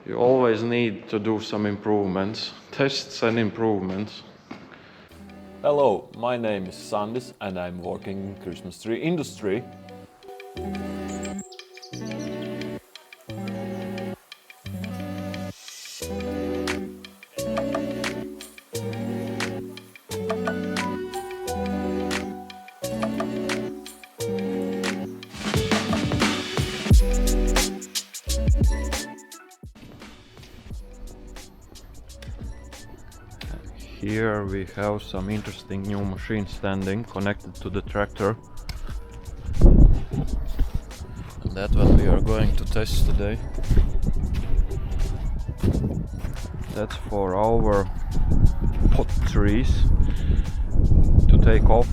you always need to do some improvements, tests and improvements. Hello, my name is Sandis and I'm working in Christmas tree industry. Here we have some interesting new machine standing connected to the tractor. And that's what we are going to test today. That's for our pot trees to take off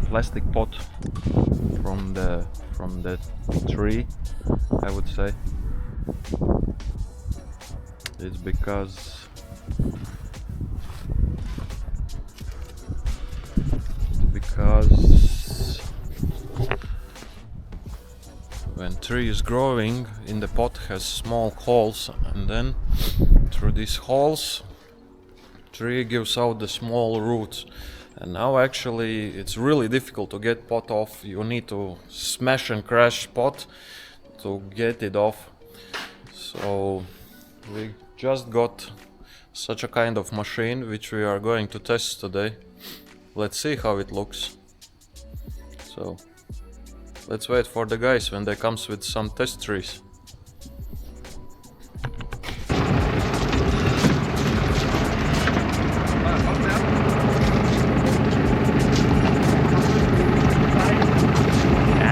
plastic pot from the tree, I would say. It's because when tree is growing in the pot has small holes, and then through these holes tree gives out the small roots, and now actually it's really difficult to get pot off. You need to smash and crash pot to get it off. So we just got such a kind of machine which we are going to test today. Let's see how it looks. So let's wait for the guys when they comes with some test trees.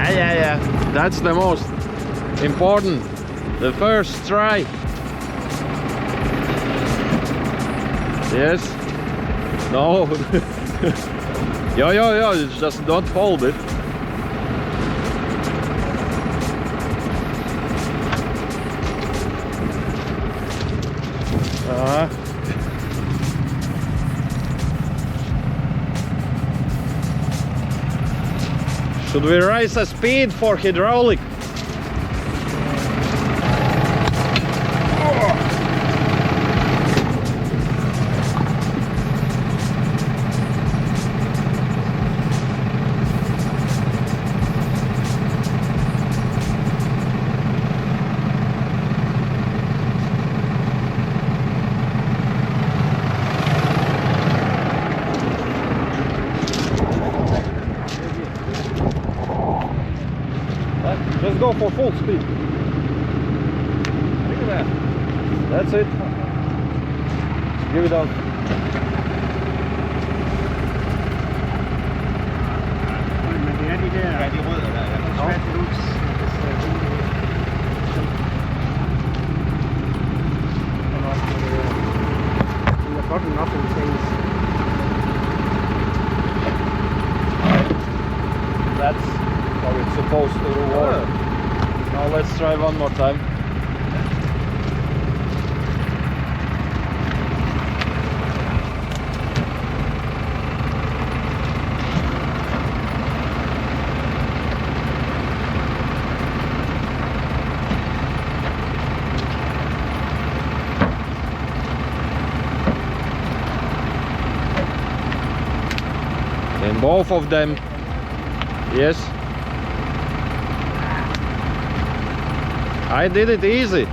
Yeah. That's the most important. The first try. Yes. No. Yo. Just don't hold it. Should we raise the speed for hydraulic? Just go for full speed. Look at that. That's it. Give it out. Men det de der, de rødder der. Det er svært deluxe. We have gotten nothing things. That's how it's supposed to work. Now let's try one more time. And both of them, yes. I did it easy.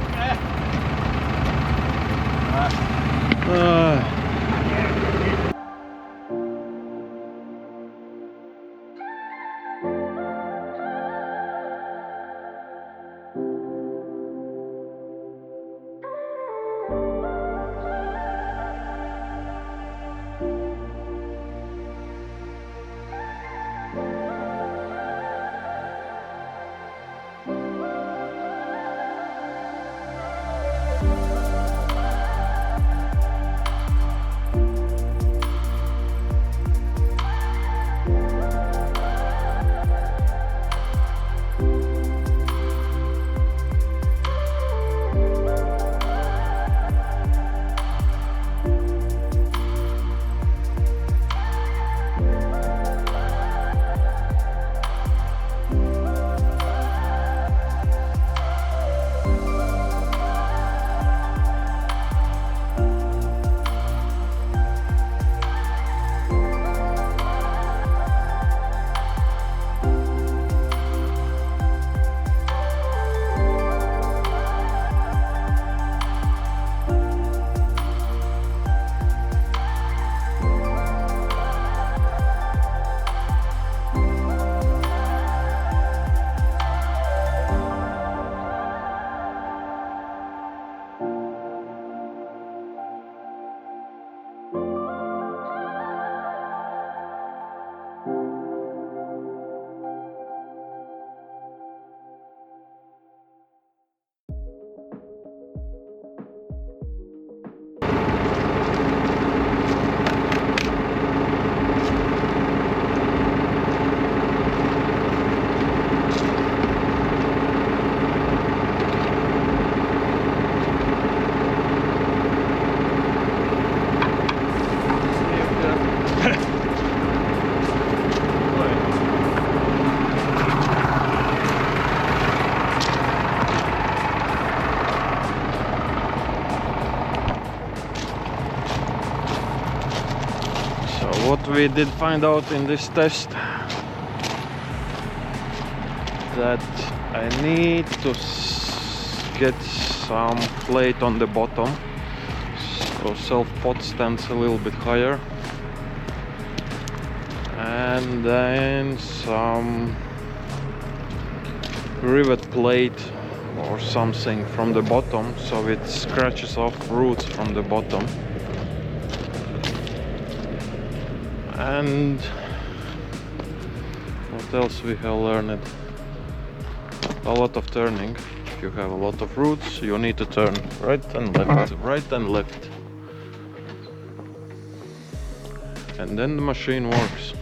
what we did find out in this test, that I need to get some plate on the bottom, so self-pot stands a little bit higher, and then some rivet plate or something from the bottom, so it scratches off roots from the bottom. And what else we have learned? A lot of turning. If you have a lot of roots, you need to turn right and left, right and left, and then the machine works.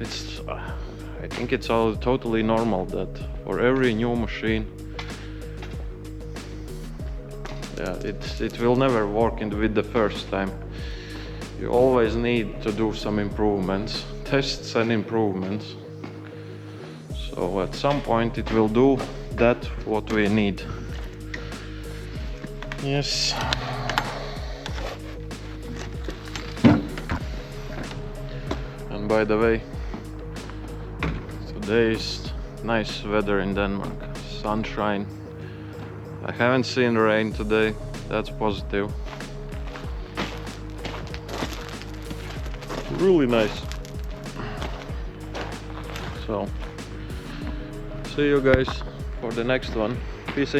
It's I think it's all totally normal that for every new machine, yeah, it will never work with the first time. You always need to do some improvements, tests and improvements. So at some point it will do that what we need. Yes. And by the way, today is nice weather in Denmark, sunshine. I haven't seen rain today, that's positive. Really nice. So, see you guys for the next one. Peace.